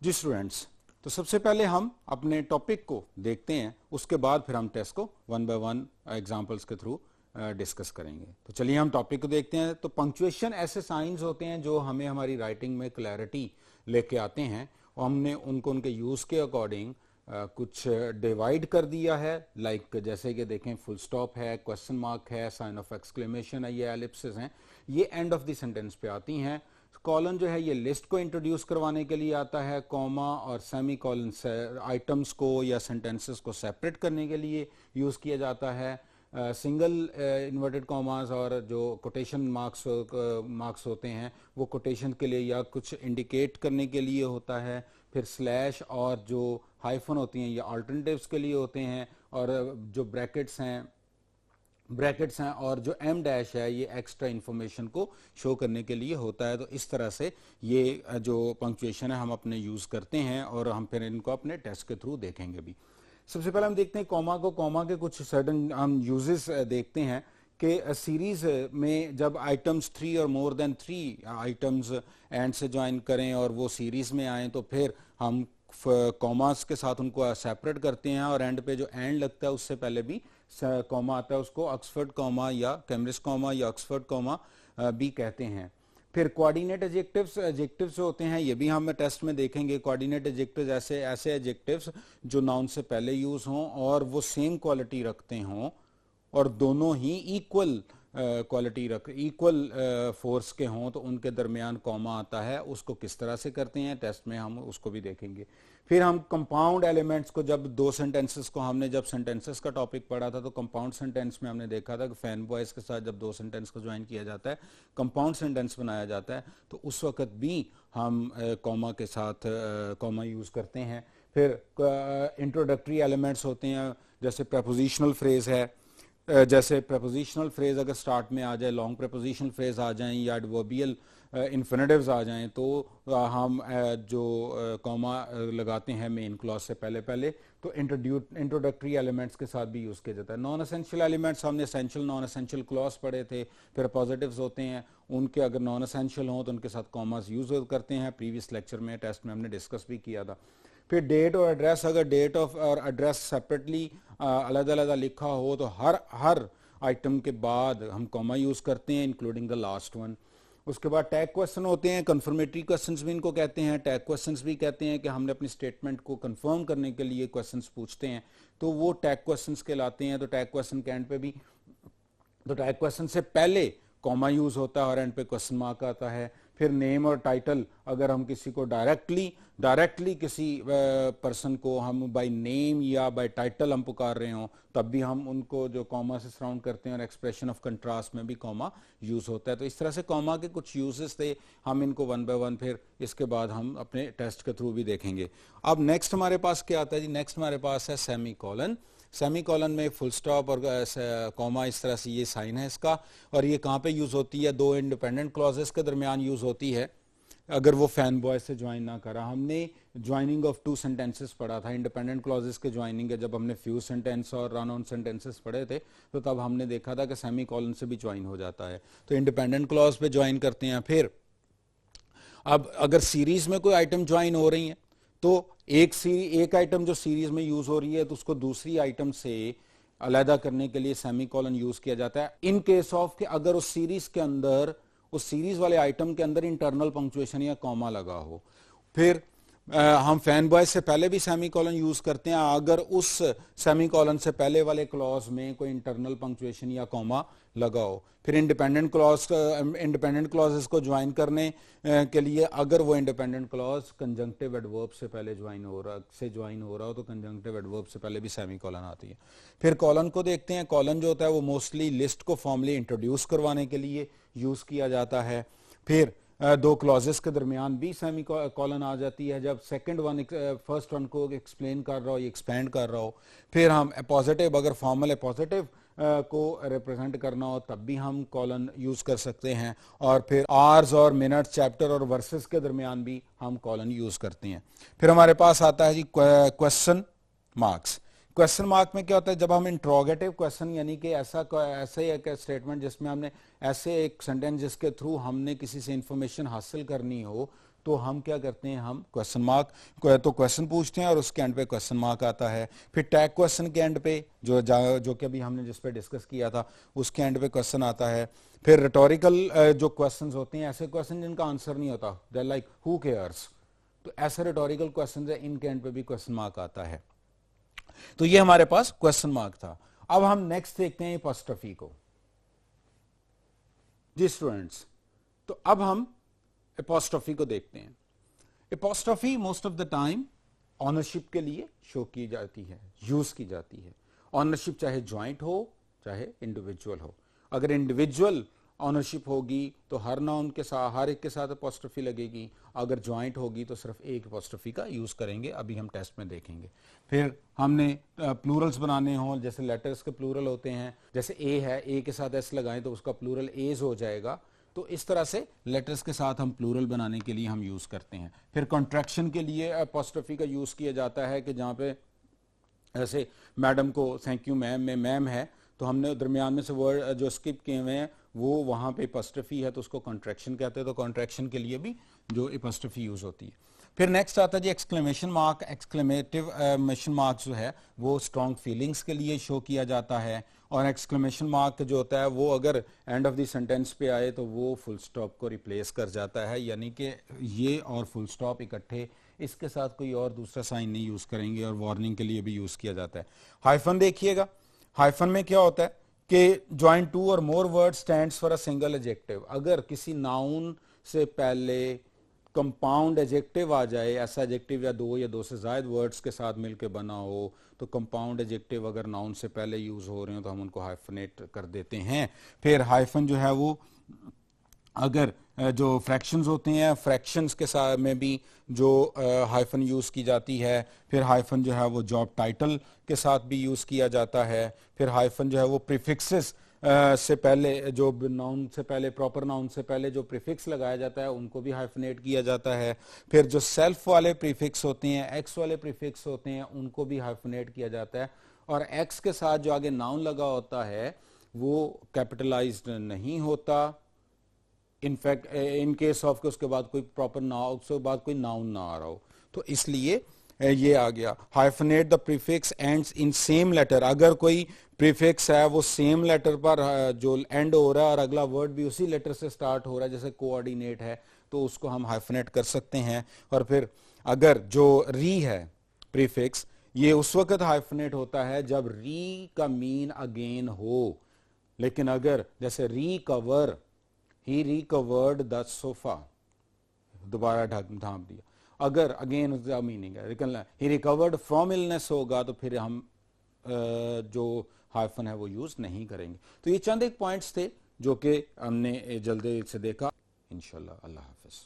जी students, तो सबसे पहले हम अपने टॉपिक को देखते हैं, उसके बाद फिर हम टेस्ट को वन बाय वन एग्जांपल्स के थ्रू डिस्कस करेंगे। तो चलिए हम टॉपिक को देखते हैं। तो पंक्चुएशन ऐसे साइंस होते हैं जो हमें हमारी राइटिंग में क्लैरिटी लेके आते हैं और हमने उनको उनके यूज़ के अकॉर्डिंग कुछ डिवाइड कर दिया है। लाइक जैसे कि देखें, फुल स्टॉप है, क्वेश्चन मार्क है, साइन ऑफ एक्सक्लेमेशन है, ये एलिप्सिस हैं, ये एंड ऑफ द सेंटेंस पे आती हैं। कॉलन जो है ये लिस्ट को इंट्रोड्यूस करवाने के लिए आता है। कॉमा और सेमी कॉलन से आइटम्स को या सेंटेंसेस को सेपरेट करने के लिए यूज़ किया जाता है। सिंगल इन्वर्टेड कॉमास और जो कोटेशन मार्क्स होते हैं वो कोटेशन के लिए या कुछ इंडिकेट करने के लिए होता है। फिर स्लैश और जो हाइफन होती हैं ये अल्टरनेटिव्स के लिए होते हैं, और जो ब्रैकेट्स हैं और जो एम डैश है ये एक्स्ट्रा इन्फॉर्मेशन को शो करने के लिए होता है। तो इस तरह से ये जो पंक्चुएशन है हम अपने यूज़ करते हैं और हम फिर इनको अपने टेस्ट के थ्रू देखेंगे भी। सबसे पहले हम देखते हैं कॉमा को। कॉमा के कुछ सर्टन हम यूजेस देखते हैं कि सीरीज में जब आइटम्स 3 और मोर देन 3 आइटम्स एंड से ज्वाइन करें और वो सीरीज में आए तो फिर हम कॉमास के साथ उनको सेपरेट करते हैं, और एंड पे जो एंड लगता है उससे पहले भी कॉमा आता है, उसको ऑक्सफोर्ड कॉमा या कैम्ब्रिज कॉमा या ऑक्सफोर्ड कॉमा भी कहते हैं। फिर कोऑर्डिनेट एडजेक्टिव्स होते हैं, ये भी हम टेस्ट में देखेंगे। कोऑर्डिनेट एडजेक्टिव्स ऐसे एडजेक्टिव्स जो नाउन से पहले यूज हों और वो सेम क्वालिटी रखते हों और दोनों ही इक्वल इक्वल फोर्स के हों, तो उनके दरमियान कॉमा आता है। उसको किस तरह से करते हैं टेस्ट में हम उसको भी देखेंगे। फिर हम कंपाउंड एलिमेंट्स को, जब दो सेंटेंसेस को हमने जब सेंटेंसेस का टॉपिक पढ़ा था तो कंपाउंड सेंटेंस में हमने देखा था कि फैन बॉयज के साथ जब दो सेंटेंस को ज्वाइन किया जाता है, कंपाउंड सेंटेंस बनाया जाता है, तो उस वक्त भी हम कॉमा के साथ कॉमा यूज़ करते हैं। फिर इंट्रोडक्टरी एलिमेंट्स होते हैं, जैसे प्रपोजिशनल फ्रेज है, जैसे प्रपोजिशनल फ्रेज अगर स्टार्ट में आ जाए, लॉन्ग प्रपोजिशनल फ्रेज आ जाएं या एडवर्बियल इन्फिनेटिव्स आ जाएं, तो हम जो कॉमा लगाते हैं मेन क्लॉज से पहले तो इंट्रोडक्टरी एलिमेंट्स के साथ भी यूज़ किया जाता है। नॉन एसेंशियल एलिमेंट्स हमने एसेंशियल नॉन एसेंशियल क्लॉज पढ़े थे। फिर पॉजिटिव्स होते हैं, उनके अगर नॉन एसेंशियल हों तो उनके साथ कॉमास यूज़ करते हैं। प्रीवियस लेक्चर में टेस्ट में हमने डिस्कस भी किया था। फिर डेट और एड्रेस, अगर डेट और एड्रेस सेपरेटली अलग-अलग लिखा हो तो हर आइटम के बाद हम कॉमा यूज़ करते हैं, इंक्लूडिंग द लास्ट वन। उसके बाद टैग क्वेश्चन होते हैं, कंफर्मेटरी क्वेश्चंस भी इनको कहते हैं, टैग क्वेश्चंस भी कहते हैं कि हमने अपनी स्टेटमेंट को कंफर्म करने के लिए क्वेश्चंस पूछते हैं, तो वो टैग क्वेश्चंस कहलाते हैं। तो टैग क्वेश्चन के एंड पे भी, तो टैग क्वेश्चन से पहले कॉमा यूज होता है और एंड पे क्वेश्चन मार्क आता है। फिर नेम और टाइटल, अगर हम किसी को डायरेक्टली किसी पर्सन को हम बाय नेम या बाय टाइटल हम पुकार रहे हों, तब भी हम उनको जो कॉमा से सराउंड करते हैं, और एक्सप्रेशन ऑफ कंट्रास्ट में भी कॉमा यूज होता है। तो इस तरह से कॉमा के कुछ यूजेस थे, हम इनको वन बाय वन फिर इसके बाद हम अपने टेस्ट के थ्रू भी देखेंगे। अब नेक्स्ट हमारे पास क्या आता है जी? नेक्स्ट हमारे पास है सेमी कॉलन। सेमी कॉलन में फुल स्टॉप और कॉमा, इस तरह से ये साइन है इसका, और ये कहाँ पे यूज़ होती है? दो इंडिपेंडेंट क्लॉजेस के दरमियान यूज़ होती है अगर वो फैन बॉय से ज्वाइन ना करा। हमने ज्वाइनिंग ऑफ टू सेंटेंसेस पढ़ा था, इंडिपेंडेंट क्लॉजेस के ज्वाइनिंग है, जब हमने फ्यूज सेंटेंस और रन ऑन सेंटेंसेस पढ़े थे, तो तब हमने देखा था कि सेमी कॉलन से भी ज्वाइन हो जाता है। तो इंडिपेंडेंट क्लॉज पे ज्वाइन करते हैं। फिर अब अगर सीरीज में कोई आइटम ज्वाइन हो रही है तो एक आइटम जो सीरीज में यूज हो रही है तो उसको दूसरी आइटम से अलहदा करने के लिए सेमी कॉलन यूज किया जाता है। इन केस ऑफ कि अगर उस सीरीज के अंदर, उस सीरीज वाले आइटम के अंदर इंटरनल पंक्चुएशन या कॉमा लगा हो। फिर हम फैन बॉय से पहले भी सेमी कॉलन यूज करते हैं अगर उस सेमी कॉलन से पहले वाले क्लॉज में कोई इंटरनल पंक्चुएशन या कॉमा लगा हो। फिर इंडिपेंडेंट क्लॉजेस को ज्वाइन करने के लिए अगर वो इंडिपेंडेंट क्लॉज कंजंक्टिव एडवर्ब से पहले ज्वाइन हो रहा हो तो कंजंक्टिव एडवर्ब से पहले भी सेमी कॉलन आती है। फिर कॉलन को देखते हैं। कॉलन जो होता है वो मोस्टली लिस्ट को फॉर्मली इंट्रोड्यूस करवाने के लिए यूज किया जाता है। फिर दो क्लॉजेस के दरमियान भी सेमी कॉलन आ जाती है, जब सेकंड वन फर्स्ट वन को एक्सप्लेन कर रहा हो या एक्सपेंड कर रहा हो। फिर हम पॉजिटिव, अगर फॉर्मल पॉजिटिव को रिप्रेजेंट करना हो तब भी हम कॉलन यूज कर सकते हैं। और फिर आवर्स और मिनट, चैप्टर और वर्सेस के दरमियान भी हम कॉलन यूज करते हैं। फिर हमारे पास आता है जी क्वेश्चन मार्क्स। क्वेश्चन मार्क में क्या होता है? जब हम इंट्रोगेटिव क्वेश्चन, यानी कि ऐसे एक स्टेटमेंट जिसमें हमने ऐसे एक सेंटेंस जिसके थ्रू हमने किसी से इंफॉर्मेशन हासिल करनी हो, तो हम क्या करते हैं, हम क्वेश्चन मार्क तो क्वेश्चन पूछते हैं और उसके एंड पे क्वेश्चन मार्क आता है। फिर टैग क्वेश्चन के एंड पे जो कि अभी हमने जिस पे डिस्कस किया था उसके एंड पे क्वेश्चन आता है। फिर रिटोरिकल जो क्वेश्चंस होते हैं, ऐसे क्वेश्चन जिनका आंसर नहीं होता, दे लाइक हु केयर्स, तो ऐसे रिटोरिकल क्वेश्चन है, इनके एंड पे भी क्वेश्चन मार्क आता है। तो ये हमारे पास क्वेश्चन मार्क था। अब हम नेक्स्ट देखते हैं एपोस्ट्रोफी को। जी स्टूडेंट्स, तो अब हम एपोस्ट्रोफी को देखते हैं। Apostrophe most of the time ownership के लिए शो की जाती है, यूज की जाती है। ऑनरशिप चाहे ज्वाइंट हो चाहे इंडिविजुअल हो। अगर इंडिविजुअल ऑनरशिप होगी तो हर नाउन के साथ, हर एक के साथ एपोस्ट्रोफी लगेगी। अगर ज्वाइंट होगी तो सिर्फ एक एपोस्ट्रोफी का यूज करेंगे, अभी हम टेस्ट में देखेंगे। फिर हमने प्लूरल्स बनाने हों, जैसे लेटर्स के प्लूरल होते हैं, जैसे ए है, ए के साथ एस लगाएं तो उसका प्लूरल एज हो जाएगा। तो इस तरह से लेटर्स के साथ हम प्लूरल बनाने के लिए हम यूज करते हैं। फिर कॉन्ट्रैक्शन के लिए एपोस्ट्रोफी का यूज किया जाता है कि जहां पे ऐसे मैडम को थैंक यू मैम में मैम है, तो हमने दरमियान में से वर्ड जो स्किप किए हुए हैं वो वहां पे एपोस्ट्रोफी है तो उसको कॉन्ट्रैक्शन कहते हैं। तो कॉन्ट्रैक्शन के लिए भी जो एपोस्ट्रोफी यूज होती है। फिर नेक्स्ट आता है जी एक्सक्लेमेशन मार्क। एक्सक्लेमेशन मार्क जो है वो स्ट्रॉन्ग फीलिंग्स के लिए शो किया जाता है। और एक्सक्लेमेशन मार्क जो होता है वो अगर एंड ऑफ द सेंटेंस पे आए तो वो फुल स्टॉप को रिप्लेस कर जाता है, यानी कि ये और फुल स्टॉप इकट्ठे, इसके साथ कोई और दूसरा साइन नहीं यूज करेंगे, और वार्निंग के लिए भी यूज किया जाता है। हाइफन देखिएगा, हाइफन में क्या होता है कि ज्वाइन टू और मोर word stands for a single adjective. अगर किसी नाउन से पहले कंपाउंड एडजेक्टिव आ जाए, ऐसा एडजेक्टिव या दो से ज्यादा वर्ड्स के साथ मिलकर बना हो, तो कंपाउंड एडजेक्टिव अगर नाउन से पहले यूज हो रहे हो तो हम उनको हाइफनेट कर देते हैं। फिर हाइफन जो है वो अगर जो फ्रैक्शंस होते हैं, फ्रैक्शंस के साथ में भी जो हाइफन यूज की जाती है। फिर हाइफन जो है वो जॉब टाइटल के साथ भी यूज किया जाता है। फिर हाइफन जो है वो प्रीफिक्सेस से पहले, जो नाउन से पहले, प्रॉपर नाउन से पहले जो प्रीफिक्स लगाया जाता है उनको भी हाइफनेट किया जाता है। फिर जो सेल्फ वाले प्रीफिक्स होते हैं, एक्स वाले प्रीफिक्स होते हैं, उनको भी हाइफनेट किया जाता है। और एक्स के साथ जो आगे नाउन लगा होता है वो कैपिटलाइज्ड नहीं होता, इनफैक्ट इन केस ऑफ के उसके बाद कोई प्रॉपर नाउन, उसके बाद कोई नाउन ना आ रहा हो, तो इसलिए ये आ गया। Hyphenate the prefix ends in same letter. अगर कोई प्रीफिक्स है वो सेम लेटर पर जो एंड हो रहा है और अगला वर्ड भी उसी लेटर से स्टार्ट हो रहा है, जैसे कोऑर्डिनेट है, तो उसको हम हाइफनेट कर सकते हैं। और फिर अगर जो री है प्रीफिक्स, ये उस वक्त हाइफनेट होता है जब री का मीन अगेन हो। लेकिन अगर जैसे recover, he recovered the sofa, दोबारा ढांप दिया, अगर अगेन उसका मीनिंग है, लेकिन ही रिकवर्ड फ्रॉम इलनेस होगा तो फिर हम जो हाइफन है वो यूज नहीं करेंगे। तो ये चंद एक पॉइंट्स थे जो कि हमने जल्दी से देखा। इंशाल्लाह, अल्लाह हाफिज।